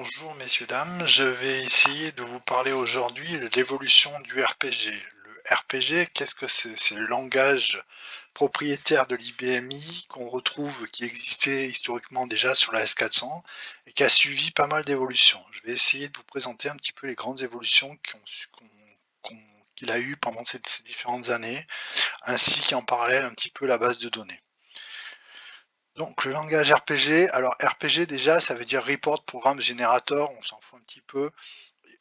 Bonjour messieurs, dames, je vais essayer de vous parler aujourd'hui de l'évolution du RPG. Le RPG, qu'est-ce que c'est? C'est le langage propriétaire de l'IBMI qu'on retrouve, qui existait historiquement déjà sur la S400 et qui a suivi pas mal d'évolutions. Je vais essayer de vous présenter un petit peu les grandes évolutions qu'il a eues pendant ces différentes années, ainsi qu'en parallèle un petit peu la base de données. Donc le langage RPG, alors RPG déjà ça veut dire Report Program Generator, on s'en fout un petit peu.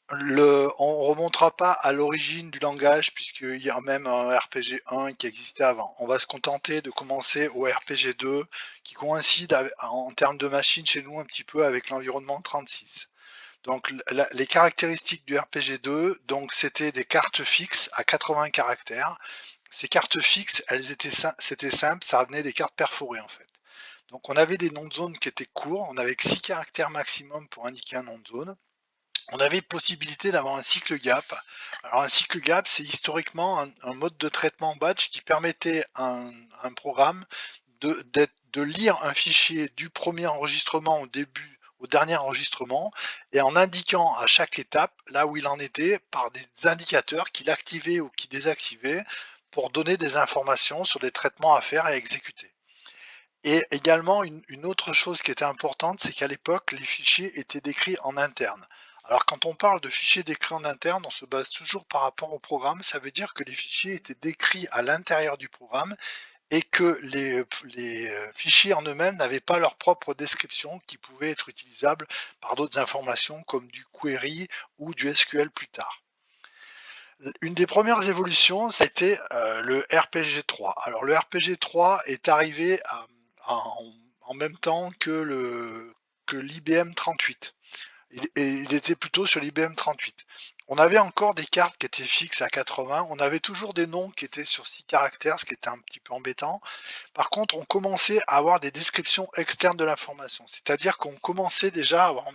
On remontera pas à l'origine du langage puisqu'il y a même un RPG 1 qui existait avant. On va se contenter de commencer au RPG 2 qui coïncide en termes de machine chez nous un petit peu avec l'environnement 36. Donc les caractéristiques du RPG 2, donc c'était des cartes fixes à 80 caractères. Ces cartes fixes, c'était simple, ça revenait des cartes perforées en fait. Donc on avait des noms de zone qui étaient courts, on avait que 6 caractères maximum pour indiquer un nom de zone. On avait possibilité d'avoir un cycle gap. Alors un cycle gap, c'est historiquement un mode de traitement batch qui permettait à un programme de lire un fichier du premier enregistrement au début au dernier enregistrement et en indiquant à chaque étape là où il en était par des indicateurs qu'il activait ou qu'il désactivait pour donner des informations sur des traitements à faire et à exécuter. Et également une autre chose qui était importante, c'est qu'à l'époque, les fichiers étaient décrits en interne. Alors quand on parle de fichiers décrits en interne, on se base toujours par rapport au programme. Ça veut dire que les fichiers étaient décrits à l'intérieur du programme et que les fichiers en eux-mêmes n'avaient pas leur propre description qui pouvait être utilisable par d'autres informations comme du query ou du SQL plus tard. Une des premières évolutions, c'était le RPG 3. Alors le RPG 3 est arrivé en, en même temps que l'IBM 38. Il était plutôt sur l'IBM 38. On avait encore des cartes qui étaient fixes à 80. On avait toujours des noms qui étaient sur 6 caractères, ce qui était un petit peu embêtant. Par contre, on commençait à avoir des descriptions externes de l'information. C'est-à-dire qu'on commençait déjà à avoir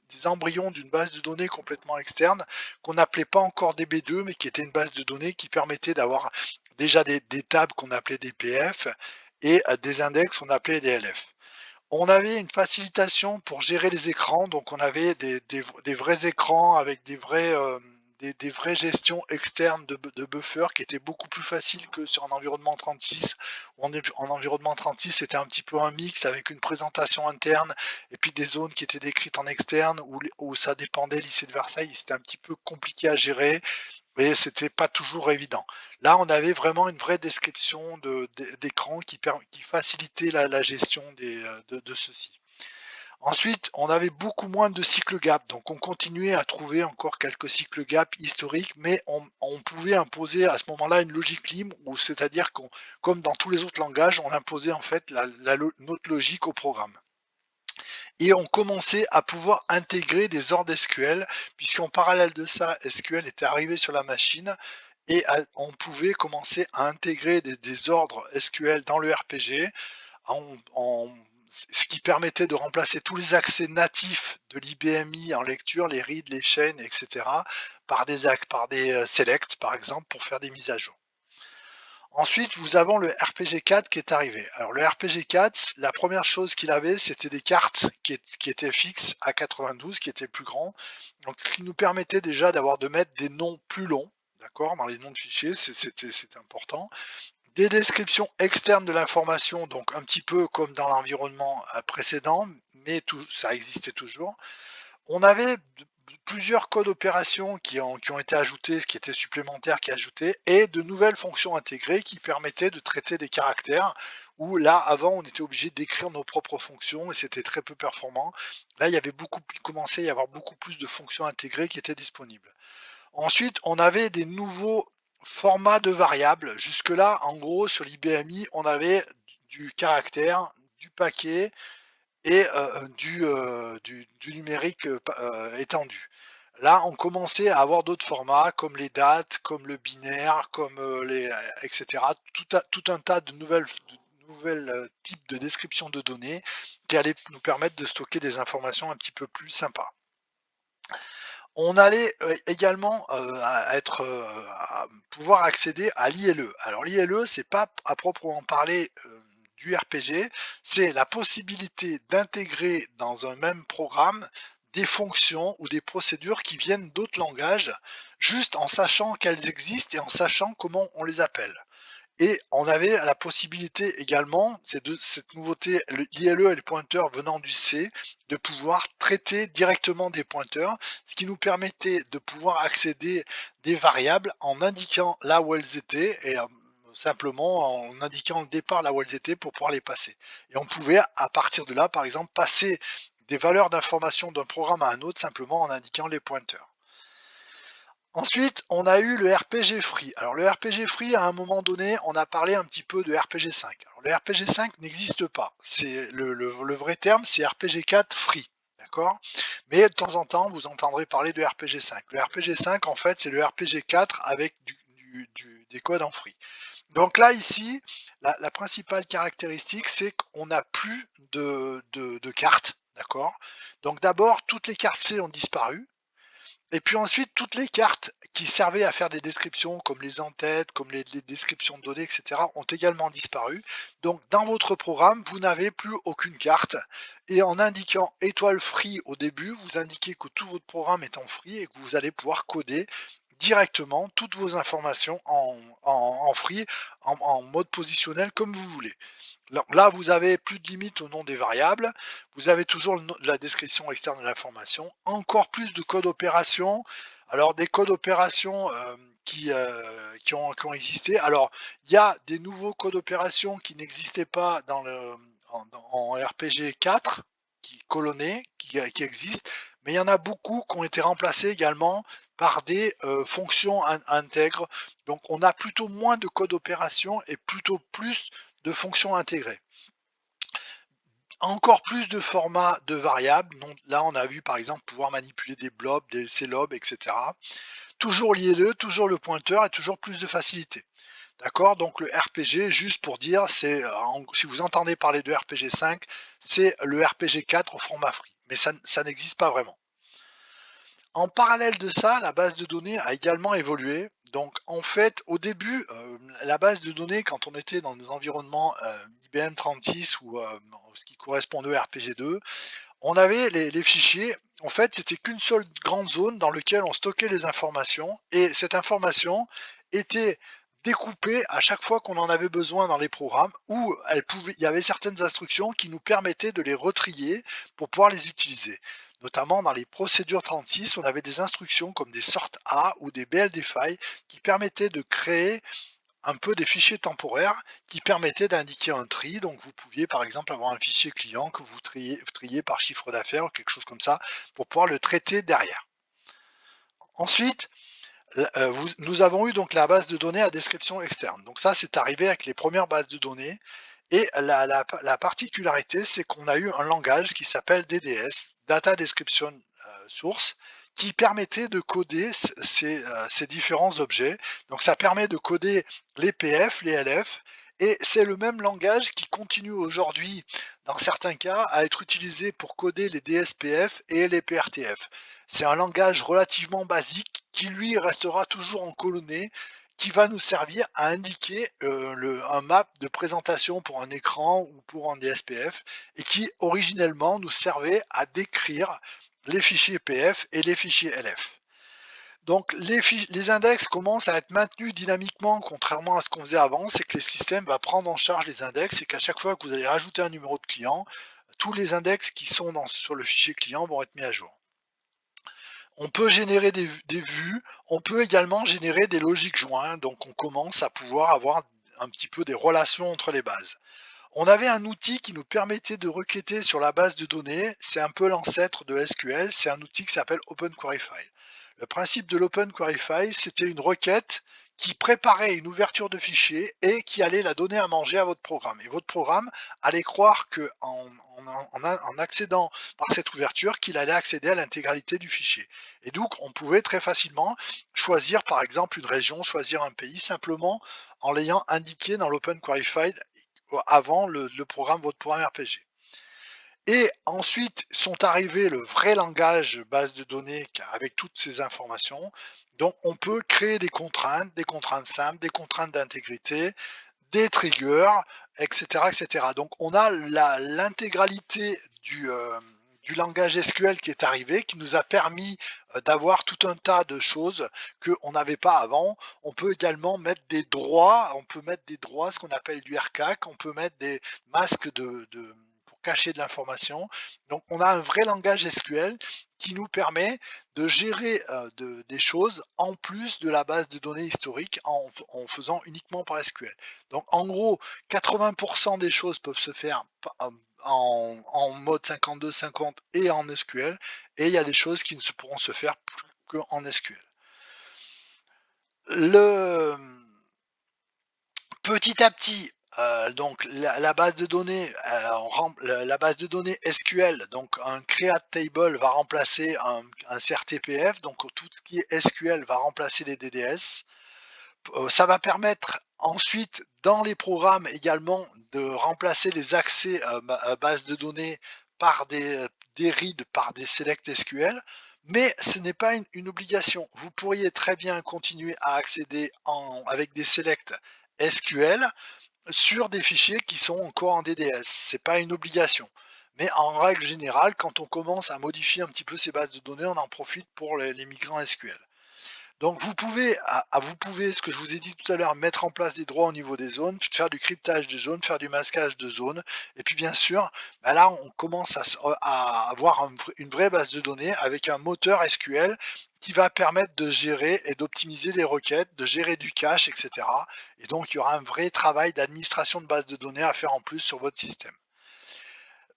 des embryons d'une base de données complètement externe qu'on n'appelait pas encore DB2, mais qui était une base de données qui permettait d'avoir déjà des tables qu'on appelait des PF et des index qu'on appelait des LF. On avait une facilitation pour gérer les écrans, donc on avait des vrais écrans avec des vraies gestions externes de buffer qui étaient beaucoup plus faciles que sur un environnement 36. En environnement 36, c'était un petit peu un mix avec une présentation interne et puis des zones qui étaient décrites en externe où ça dépendait lycée de Versailles, c'était un petit peu compliqué à gérer et c'était pas toujours évident. Là, on avait vraiment une vraie description d'écran qui facilitait la gestion de ceci. Ensuite, on avait beaucoup moins de cycles gap, donc on continuait à trouver encore quelques cycles gap historiques, mais on pouvait imposer à ce moment-là une logique libre, c'est-à-dire qu'on, comme dans tous les autres langages, on imposait en fait notre logique au programme. Et on commençait à pouvoir intégrer des ordres SQL, puisqu'en parallèle de ça, SQL était arrivé sur la machine et on pouvait commencer à intégrer des ordres SQL dans le RPG, ce qui permettait de remplacer tous les accès natifs de l'IBMI en lecture, les reads, les chaînes, etc., par des select, par exemple, pour faire des mises à jour. Ensuite, vous avez le RPG 4 qui est arrivé. Alors le RPG 4, la première chose qu'il avait, c'était des cartes qui étaient fixes à 92, qui étaient plus grands. Donc ce qui nous permettait déjà de mettre des noms plus longs, d'accord, dans les noms de fichiers, c'était important. Des descriptions externes de l'information, donc un petit peu comme dans l'environnement précédent, mais ça existait toujours. On avait plusieurs codes opérations qui ont été ajoutés, ce qui était supplémentaire qui est ajouté, et de nouvelles fonctions intégrées qui permettaient de traiter des caractères, où là, avant, on était obligé d'écrire nos propres fonctions et c'était très peu performant. Là, il commençait à y avoir beaucoup plus de fonctions intégrées qui étaient disponibles. Ensuite, on avait des nouveaux formats de variables. Jusque-là, en gros, sur l'IBMI, on avait du caractère, du paquet, et du numérique étendu. Là, on commençait à avoir d'autres formats comme les dates, comme le binaire, comme etc. Tout un tas de nouvelles types de descriptions de données qui allaient nous permettre de stocker des informations un petit peu plus sympas. On allait également à pouvoir accéder à l'ILE. Alors l'ILE, c'est pas à proprement parler du RPG, c'est la possibilité d'intégrer dans un même programme des fonctions ou des procédures qui viennent d'autres langages, juste en sachant qu'elles existent et en sachant comment on les appelle. Et on avait la possibilité également, c'est de cette nouveauté, l'ILE et le pointeur venant du C, de pouvoir traiter directement des pointeurs, ce qui nous permettait de pouvoir accéder des variables en indiquant là où elles étaient et simplement en indiquant le départ là où elles étaient pour pouvoir les passer. Et on pouvait à partir de là, par exemple, passer des valeurs d'information d'un programme à un autre simplement en indiquant les pointeurs. Ensuite, on a eu le RPG Free. Alors le RPG Free, à un moment donné, on a parlé un petit peu de RPG 5. Alors le RPG 5 n'existe pas. C'est le vrai terme, c'est RPG 4 Free. D'accord? Mais de temps en temps, vous entendrez parler de RPG 5. Le RPG 5, en fait, c'est le RPG 4 avec des codes en free. Donc là, ici, la principale caractéristique, c'est qu'on n'a plus de cartes. D'accord? Donc d'abord, toutes les cartes C ont disparu. Et puis ensuite, toutes les cartes qui servaient à faire des descriptions, comme les en-têtes, comme les descriptions de données, et cetera, ont également disparu. Donc, dans votre programme, vous n'avez plus aucune carte. Et en indiquant étoile free au début, vous indiquez que tout votre programme est en free et que vous allez pouvoir coder directement toutes vos informations en free, en mode positionnel, comme vous voulez. Là, vous avez plus de limite au nom des variables. Vous avez toujours la description externe de l'information. Encore plus de codes opérations. Alors, des codes opérations qui ont existé. Alors, il y a des nouveaux codes opérations qui n'existaient pas en RPG 4, qui existent. Mais il y en a beaucoup qui ont été remplacés également par des fonctions intègres. Donc, on a plutôt moins de codes opérations et plutôt plus de fonctions intégrées. Encore plus de formats de variables. Donc là, on a vu par exemple pouvoir manipuler des blobs, des CLOB, etc. Toujours lié-le, toujours le pointeur et toujours plus de facilité. D'accord? Donc le RPG, juste pour dire, si vous entendez parler de RPG 5, c'est le RPG 4 au format free. Mais ça n'existe pas vraiment. En parallèle de ça, la base de données a également évolué. Donc en fait, au début, la base de données, quand on était dans des environnements IBM 36 ou ce qui correspond au RPG2, on avait les fichiers. En fait, c'était qu'une seule grande zone dans laquelle on stockait les informations et cette information était découpée à chaque fois qu'on en avait besoin dans les programmes où il y avait certaines instructions qui nous permettaient de les retrier pour pouvoir les utiliser. Notamment dans les procédures 36, on avait des instructions comme des sortes A ou des BLDFI qui permettaient de créer un peu des fichiers temporaires qui permettaient d'indiquer un tri. Donc vous pouviez par exemple avoir un fichier client que vous triez par chiffre d'affaires ou quelque chose comme ça pour pouvoir le traiter derrière. Ensuite, nous avons eu donc la base de données à description externe. Donc ça, c'est arrivé avec les premières bases de données. Et la particularité, c'est qu'on a eu un langage qui s'appelle DDS, Data Description Source, qui permettait de coder ces différents objets. Donc ça permet de coder les PF, les LF, et c'est le même langage qui continue aujourd'hui, dans certains cas, à être utilisé pour coder les DSPF et les PRTF. C'est un langage relativement basique qui, lui, restera toujours en colonné, qui va nous servir à indiquer un map de présentation pour un écran ou pour un DSPF et qui originellement nous servait à décrire les fichiers PF et les fichiers LF. Donc les index commencent à être maintenus dynamiquement, contrairement à ce qu'on faisait avant, c'est que le système va prendre en charge les index et qu'à chaque fois que vous allez rajouter un numéro de client, tous les index qui sont sur le fichier client vont être mis à jour. On peut générer des vues, on peut également générer des logiques joints, donc on commence à pouvoir avoir un petit peu des relations entre les bases. On avait un outil qui nous permettait de requêter sur la base de données, c'est un peu l'ancêtre de SQL, c'est un outil qui s'appelle OpenQueryFile. Le principe de l'OpenQueryFile, c'était une requête qui préparait une ouverture de fichier et qui allait la donner à manger à votre programme. Et votre programme allait croire en accédant par cette ouverture, qu'il allait accéder à l'intégralité du fichier. Et donc, on pouvait très facilement choisir, par exemple, une région, choisir un pays, simplement en l'ayant indiqué dans l'OpenQueryFile avant votre programme RPG. Et ensuite sont arrivés le vrai langage base de données avec toutes ces informations. Donc on peut créer des contraintes simples, des contraintes d'intégrité, des triggers, etc., etc. Donc on a l'intégralité du langage SQL qui est arrivé, qui nous a permis d'avoir tout un tas de choses qu'on n'avait pas avant. On peut également mettre des droits, ce qu'on appelle du RCAC, on peut mettre des masques pour cacher de l'information. Donc on a un vrai langage SQL qui nous permet de gérer des choses en plus de la base de données historique en faisant uniquement par SQL. Donc en gros, 80% des choses peuvent se faire en mode 52-50 et en SQL, et il y a des choses qui ne se pourront se faire plus qu'en SQL. Le, Petit à petit, donc la base de données, la base de données SQL, donc un create table va remplacer un CRTPF, donc tout ce qui est SQL va remplacer les DDS. Ça va permettre ensuite dans les programmes également de remplacer les accès à base de données par des reads, par des select SQL, mais ce n'est pas une obligation. Vous pourriez très bien continuer à accéder avec des select SQL sur des fichiers qui sont encore en DDS. C'est pas une obligation. Mais en règle générale, quand on commence à modifier un petit peu ces bases de données, on en profite pour les migrants SQL. Donc vous pouvez, ce que je vous ai dit tout à l'heure, mettre en place des droits au niveau des zones, faire du cryptage de zones, faire du masquage de zones. Et puis bien sûr, bah là on commence à avoir une vraie base de données avec un moteur SQL qui va permettre de gérer et d'optimiser les requêtes, de gérer du cache, etc. Et donc il y aura un vrai travail d'administration de base de données à faire en plus sur votre système.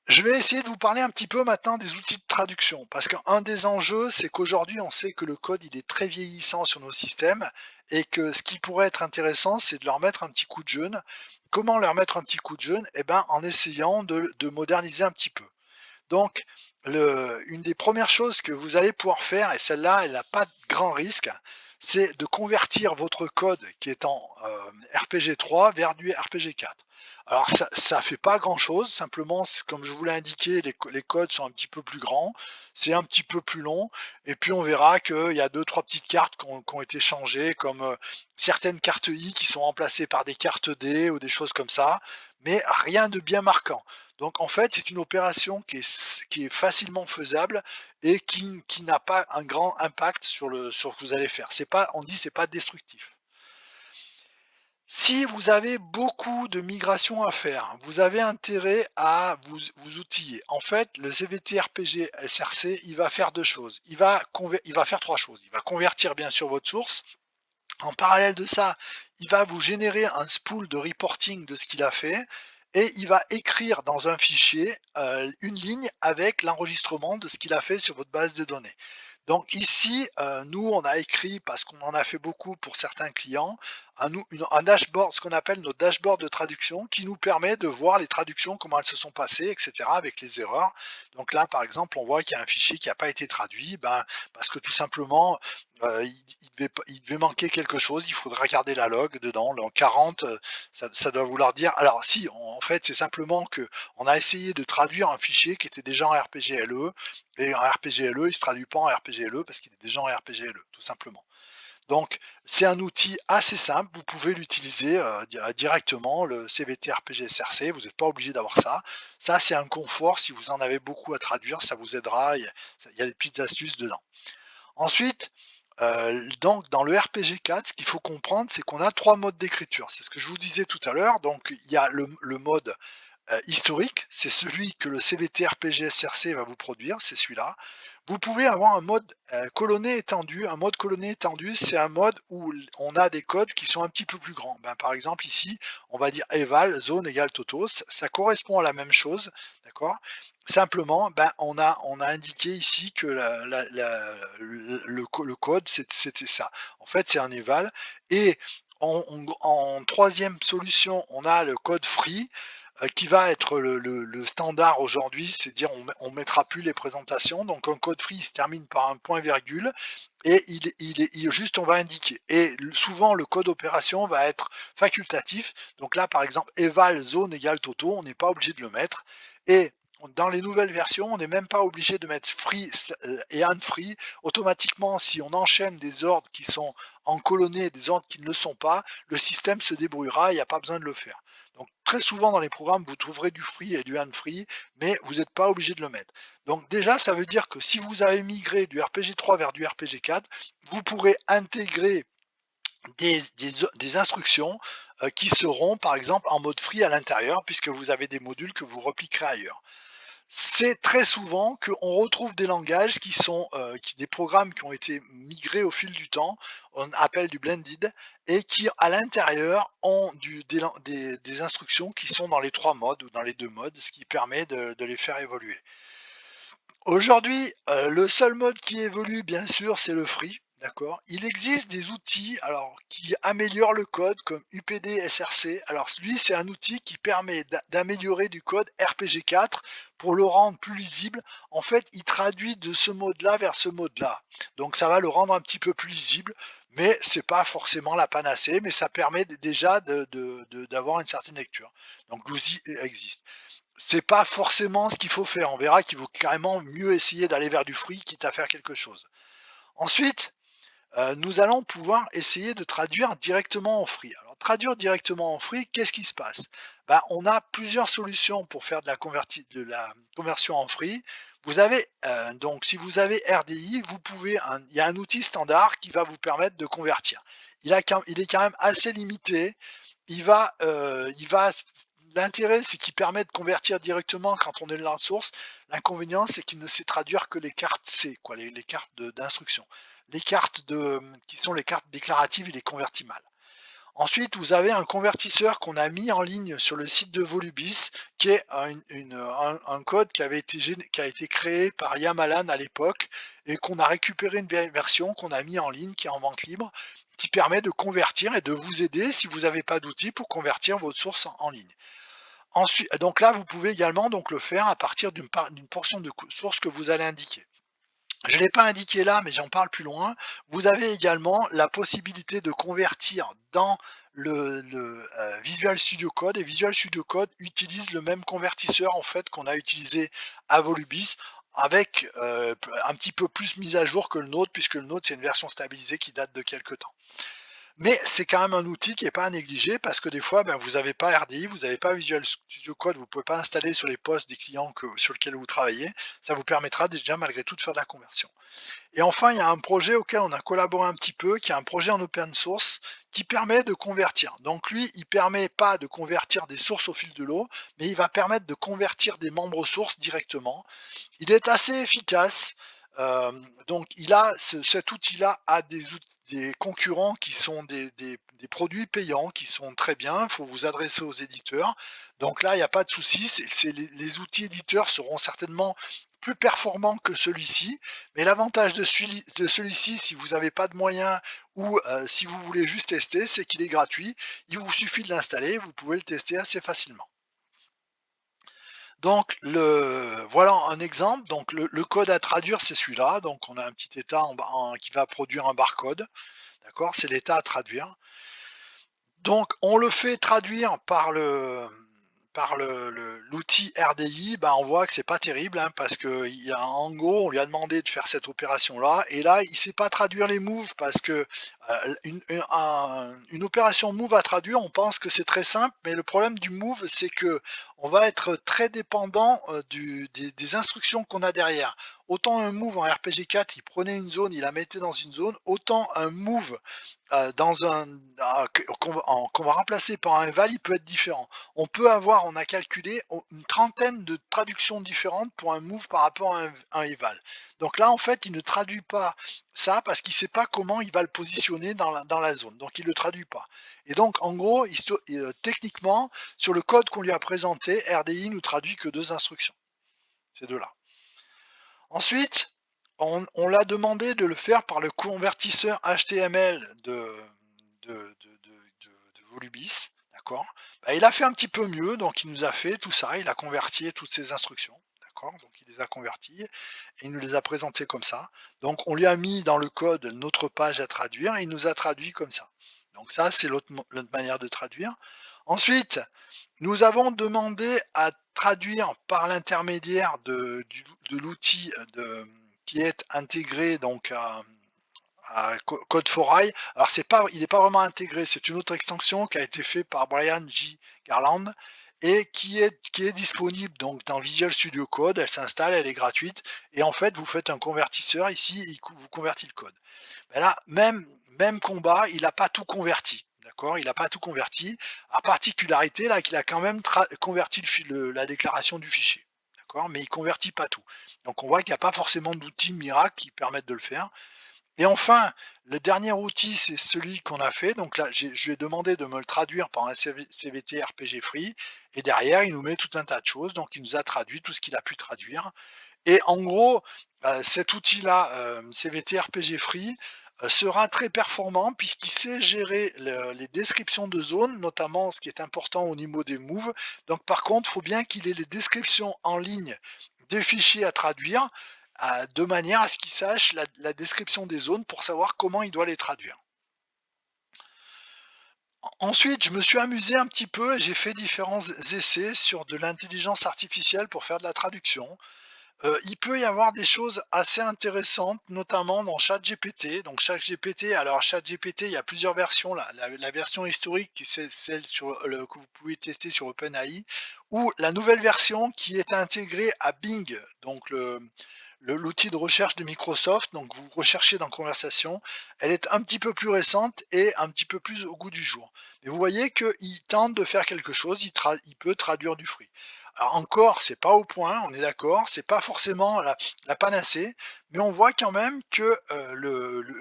Je vais essayer de vous parler un petit peu maintenant des outils de traduction, parce qu'un des enjeux, c'est qu'aujourd'hui, on sait que le code, il est très vieillissant sur nos systèmes, et que ce qui pourrait être intéressant, c'est de leur mettre un petit coup de jeune. Comment leur mettre un petit coup de jeune? Eh ben, en essayant de moderniser un petit peu. Donc, une des premières choses que vous allez pouvoir faire, et celle-là, elle n'a pas de grand risque, c'est de convertir votre code qui est en RPG3 vers du RPG4. Alors, ça fait pas grand-chose, simplement, comme je vous l'ai indiqué, les codes sont un petit peu plus grands, c'est un petit peu plus long, et puis on verra qu'il y a deux, trois petites cartes qui ont été changées, comme certaines cartes I qui sont remplacées par des cartes D ou des choses comme ça, mais rien de bien marquant. Donc en fait, c'est une opération qui est facilement faisable et qui n'a pas un grand impact sur ce que vous allez faire. C'est pas, on dit c'est pas destructif. Si vous avez beaucoup de migrations à faire, vous avez intérêt à vous outiller. En fait, le CVT RPG SRC, il va faire deux choses. Il va faire trois choses. Il va convertir bien sûr votre source. En parallèle de ça, il va vous générer un spool de reporting de ce qu'il a fait et il va écrire dans un fichier une ligne avec l'enregistrement de ce qu'il a fait sur votre base de données. Donc ici, nous, on a écrit, parce qu'on en a fait beaucoup pour certains clients, un dashboard, ce qu'on appelle notre dashboard de traduction, qui nous permet de voir les traductions, comment elles se sont passées, etc., avec les erreurs. Donc là, par exemple, on voit qu'il y a un fichier qui n'a pas été traduit, parce que tout simplement, il devait manquer quelque chose, il faudra regarder la log dedans, le 40, ça doit vouloir dire. Alors si, en fait, c'est simplement que on a essayé de traduire un fichier qui était déjà en RPGLE, et un RPGLE, il se traduit pas en RPGLE parce qu'il est déjà en RPGLE, tout simplement. Donc, c'est un outil assez simple, vous pouvez l'utiliser directement, le CVT RPG SRC, vous n'êtes pas obligé d'avoir ça. Ça, c'est un confort, si vous en avez beaucoup à traduire, ça vous aidera, il y a des petites astuces dedans. Ensuite, donc dans le RPG4, ce qu'il faut comprendre, c'est qu'on a trois modes d'écriture. C'est ce que je vous disais tout à l'heure. Donc il y a le mode historique, c'est celui que le CVT RPG SRC va vous produire, c'est celui-là. Vous pouvez avoir un mode colonné étendu. Un mode colonné étendu, c'est un mode où on a des codes qui sont un petit peu plus grands. Par exemple, ici, on va dire eval, zone égale toto. Ça correspond à la même chose, d'accord? Simplement, on a indiqué ici que le code, c'était ça. En fait, c'est un eval. Et en troisième solution, on a le code free qui va être le standard aujourd'hui, c'est dire on mettra plus les présentations. Donc un code free se termine par un point virgule et juste on va indiquer. Et souvent le code opération va être facultatif. Donc là par exemple eval zone égale toto, on n'est pas obligé de le mettre. Et dans les nouvelles versions, on n'est même pas obligé de mettre free et unfree. Automatiquement, si on enchaîne des ordres qui sont en colonnés et des ordres qui ne le sont pas, le système se débrouillera, il n'y a pas besoin de le faire. Donc très souvent dans les programmes, vous trouverez du free et du hand-free, mais vous n'êtes pas obligé de le mettre. Donc déjà, ça veut dire que si vous avez migré du RPG 3 vers du RPG 4, vous pourrez intégrer des instructions qui seront par exemple en mode free à l'intérieur, puisque vous avez des modules que vous repliquerez ailleurs. C'est très souvent qu'on retrouve des langages qui sont des programmes qui ont été migrés au fil du temps, on appelle du blended, et qui à l'intérieur ont des instructions qui sont dans les 3 modes ou dans les 2 modes, ce qui permet de les faire évoluer. Aujourd'hui, le seul mode qui évolue bien sûr, c'est le free, d'accord? Il existe des outils alors qui améliorent le code comme UPD SRC. Alors lui, c'est un outil qui permet d'améliorer du code RPG4 pour le rendre plus lisible. En fait, il traduit de ce mode-là vers ce mode-là. Donc ça va le rendre un petit peu plus lisible, mais c'est pas forcément la panacée, mais ça permet déjà d'avoir une certaine lecture. Donc l'outil existe. C'est pas forcément ce qu'il faut faire. On verra qu'il vaut carrément mieux essayer d'aller vers du fruit, quitte à faire quelque chose. Ensuite, nous allons pouvoir essayer de traduire directement en free. Alors traduire directement en free, qu'est-ce qui se passe? Ben, on a plusieurs solutions pour faire de la conversion en free. Vous avez, donc si vous avez RDI, vous pouvez il y a un outil standard qui va vous permettre de convertir. Il est quand même assez limité. Il va L'intérêt, c'est qu'il permet de convertir directement quand on est dans la source. L'inconvénient, c'est qu'il ne sait traduire que les cartes C, quoi, les cartes d'instruction. Les cartes qui sont les cartes déclaratives, il les convertit mal. Ensuite, vous avez un convertisseur qu'on a mis en ligne sur le site de Volubis, qui est un code qui a été créé par Yamalan à l'époque et qu'on a récupéré une version qu'on a mis en ligne, qui est en vente libre, qui permet de convertir et de vous aider si vous n'avez pas d'outils pour convertir votre source en ligne. Ensuite, donc là, vous pouvez également donc le faire à partir d'une portion de source que vous allez indiquer. Je ne l'ai pas indiqué là, mais j'en parle plus loin. Vous avez également la possibilité de convertir dans le Visual Studio Code, et Visual Studio Code utilise le même convertisseur en fait qu'on a utilisé à Volubis, avec un petit peu plus mise à jour que le nôtre, puisque le nôtre c'est une version stabilisée qui date de quelques temps. Mais c'est quand même un outil qui n'est pas à négliger, parce que des fois, ben, vous n'avez pas RDI, vous n'avez pas Visual Studio Code, vous ne pouvez pas installer sur les postes des clients sur lesquels vous travaillez. Ça vous permettra déjà malgré tout de faire de la conversion. Et enfin, il y a un projet auquel on a collaboré un petit peu, qui est un projet en open source, qui permet de convertir. Donc lui, il permet pas de convertir des sources au fil de l'eau, mais il va permettre de convertir des membres sources directement. Il est assez efficace. Donc cet outil-là a des concurrents qui sont des produits payants qui sont très bien. Il faut vous adresser aux éditeurs. Donc là, il n'y a pas de souci. Les outils éditeurs seront certainement plus performants que celui-ci. Mais l'avantage de celui-ci, si vous n'avez pas de moyens ou si vous voulez juste tester, c'est qu'il est gratuit. Il vous suffit de l'installer. Vous pouvez le tester assez facilement. Donc voilà un exemple. Donc le code à traduire, c'est celui-là. Donc on a un petit état qui va produire un barcode. D'accord? C'est l'état à traduire. Donc on le fait traduire par l'outil RDI. Ben, on voit que c'est pas terrible, hein, parce que en gros, on lui a demandé de faire cette opération-là, et là, il sait pas traduire les moves, parce que une opération move à traduire, on pense que c'est très simple, mais le problème du move, c'est que on va être très dépendant des instructions qu'on a derrière. Autant un move en RPG4, il prenait une zone, il la mettait dans une zone, autant un move qu'on va remplacer par un val, il peut être différent. On a calculé une trentaine de traductions différentes pour un move par rapport à un eval. Donc là, en fait, il ne traduit pas ça parce qu'il ne sait pas comment il va le positionner dans la zone. Donc il ne le traduit pas. Et donc, en gros, techniquement, sur le code qu'on lui a présenté, RDI nous traduit que 2 instructions. Ces deux-là. Ensuite, on l'a demandé de le faire par le convertisseur HTML de Volubis, d'accord? Bah, il a fait un petit peu mieux, donc il nous a fait tout ça, il a converti toutes ces instructions, d'accord? Donc il les a converties et il nous les a présentées comme ça. Donc on lui a mis dans le code notre page à traduire et il nous a traduit comme ça. Donc ça, c'est l'autre manière de traduire. Ensuite, nous avons demandé à traduire par l'intermédiaire de l'outil qui est intégré donc Code4i. Alors il n'est pas vraiment intégré, c'est une autre extension qui a été faite par Brian J. Garland et qui est disponible donc dans Visual Studio Code. Elle s'installe, elle est gratuite et en fait vous faites un convertisseur ici, vous convertit le code. Mais là, même combat, il n'a pas tout converti. D'accord? Il n'a pas tout converti. À particularité, là, qu'il a quand même converti la déclaration du fichier. D'accord? Mais il convertit pas tout. Donc on voit qu'il n'y a pas forcément d'outils miracles qui permettent de le faire. Et enfin, le dernier outil, c'est celui qu'on a fait. Donc là, je lui ai demandé de me le traduire par un CVT RPG Free. Et derrière, il nous met tout un tas de choses. Donc il nous a traduit tout ce qu'il a pu traduire. Et en gros, cet outil-là, CVT RPG Free, sera très performant puisqu'il sait gérer les descriptions de zones, notamment ce qui est important au niveau des moves. Donc par contre, il faut bien qu'il ait les descriptions en ligne des fichiers à traduire, de manière à ce qu'il sache la description des zones pour savoir comment il doit les traduire. Ensuite, je me suis amusé un petit peu et j'ai fait différents essais sur de l'intelligence artificielle pour faire de la traduction. Il peut y avoir des choses assez intéressantes, notamment dans ChatGPT. Donc ChatGPT, alors ChatGPT, il y a plusieurs versions. La version historique, c'est celle que vous pouvez tester sur OpenAI, ou la nouvelle version qui est intégrée à Bing, donc l'outil de recherche de Microsoft. Donc vous recherchez dans Conversation. Elle est un petit peu plus récente et un petit peu plus au goût du jour. Mais vous voyez qu'il tente de faire quelque chose, il peut traduire du fruit. Alors encore, c'est pas au point, on est d'accord, c'est pas forcément la panacée, mais on voit quand même que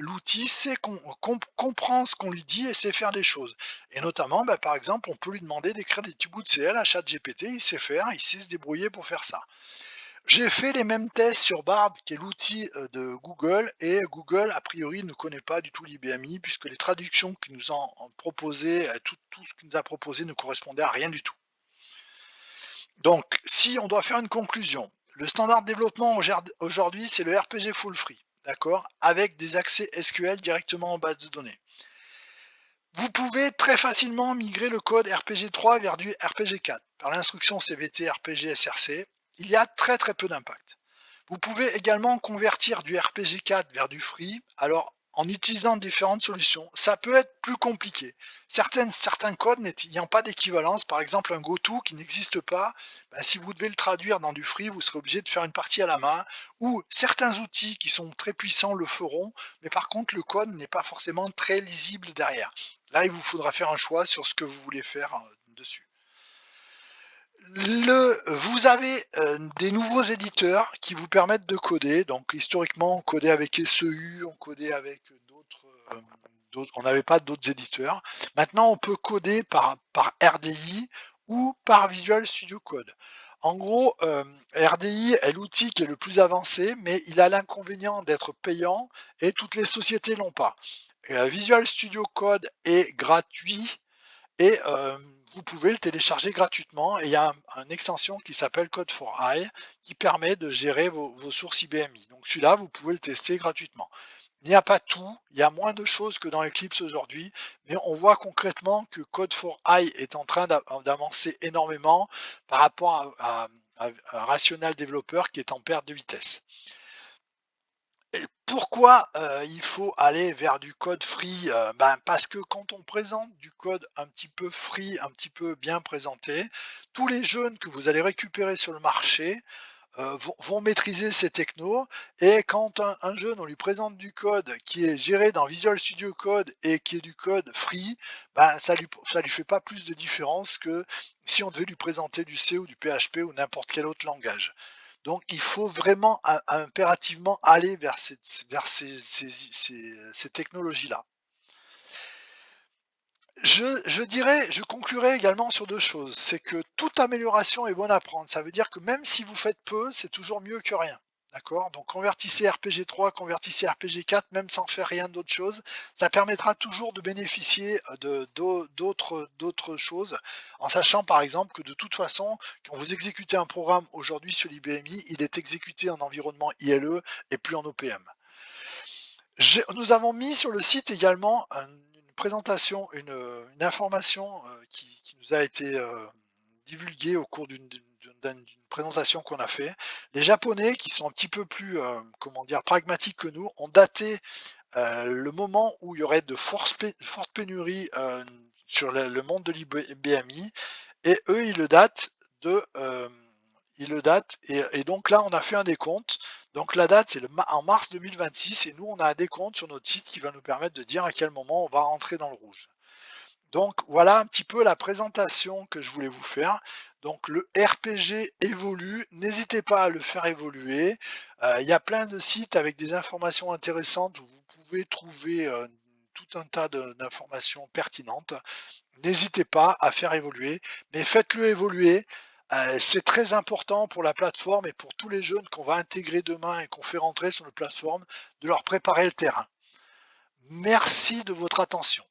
l'outil sait comprend ce qu'on lui dit et sait faire des choses. Et notamment, bah, par exemple, on peut lui demander d'écrire des petits bouts de CL à ChatGPT, il sait faire, il sait se débrouiller pour faire ça. J'ai fait les mêmes tests sur Bard, qui est l'outil de Google, et Google, a priori, ne connaît pas du tout l'IBMI, puisque les traductions qu'il nous ont proposées, tout ce qu'il nous a proposé ne correspondait à rien du tout. Donc, si on doit faire une conclusion, le standard de développement aujourd'hui, c'est le RPG Full Free, d'accord, avec des accès SQL directement en base de données. Vous pouvez très facilement migrer le code RPG3 vers du RPG4 par l'instruction CVT RPG SRC. Il y a très peu d'impact. Vous pouvez également convertir du RPG4 vers du free. Alors, en utilisant différentes solutions, ça peut être plus compliqué. Certains codes n'ayant pas d'équivalence, par exemple un GoTo qui n'existe pas, ben, si vous devez le traduire dans du free, vous serez obligé de faire une partie à la main, ou certains outils qui sont très puissants le feront, mais par contre le code n'est pas forcément très lisible derrière. Là, il vous faudra faire un choix sur ce que vous voulez faire dessus. Vous avez des nouveaux éditeurs qui vous permettent de coder. Donc historiquement, on codait avec SEU, on codait avec on n'avait pas d'autres éditeurs. Maintenant, on peut coder par RDI ou par Visual Studio Code. En gros, RDI est l'outil qui est le plus avancé, mais il a l'inconvénient d'être payant et toutes les sociétés l'ont pas. Visual Studio Code est gratuit et vous pouvez le télécharger gratuitement et il y a une extension qui s'appelle Code4i qui permet de gérer vos sources IBMI. Donc celui-là, vous pouvez le tester gratuitement. Il n'y a pas tout, il y a moins de choses que dans Eclipse aujourd'hui, mais on voit concrètement que Code4i est en train d'avancer énormément par rapport à Rational Developer qui est en perte de vitesse. Et pourquoi il faut aller vers du code free? Ben, parce que quand on présente du code un petit peu free, un petit peu bien présenté, tous les jeunes que vous allez récupérer sur le marché vont maîtriser ces technos. Et quand un jeune, on lui présente du code qui est géré dans Visual Studio Code et qui est du code free, ben, ça lui fait pas plus de différence que si on devait lui présenter du C ou du PHP ou n'importe quel autre langage. Donc il faut vraiment impérativement aller vers ces technologies-là. Je conclurai également sur deux choses. C'est que toute amélioration est bonne à prendre. Ça veut dire que même si vous faites peu, c'est toujours mieux que rien. D'accord? Donc convertissez RPG3, convertissez RPG4, même sans faire rien d'autre chose. Ça permettra toujours de bénéficier d'autres choses, en sachant par exemple que de toute façon, quand vous exécutez un programme aujourd'hui sur l'IBMI, il est exécuté en environnement ILE et plus en OPM. Nous avons mis sur le site également une présentation, une information qui nous a été divulguée au cours d'une présentation qu'on a fait. Les Japonais, qui sont un petit peu plus comment dire, pragmatiques que nous, ont daté le moment où il y aurait de fortes pénuries, sur le monde de l'IBMI et eux, ils le datent et donc là, on a fait un décompte. Donc la date, c'est en mars 2026 et nous, on a un décompte sur notre site qui va nous permettre de dire à quel moment on va rentrer dans le rouge. Donc voilà un petit peu la présentation que je voulais vous faire. Donc le RPG évolue, n'hésitez pas à le faire évoluer. Il y a plein de sites avec des informations intéressantes où vous pouvez trouver, tout un tas d'informations pertinentes. N'hésitez pas à faire évoluer, mais faites-le évoluer. C'est très important pour la plateforme et pour tous les jeunes qu'on va intégrer demain et qu'on fait rentrer sur notre plateforme, de leur préparer le terrain. Merci de votre attention.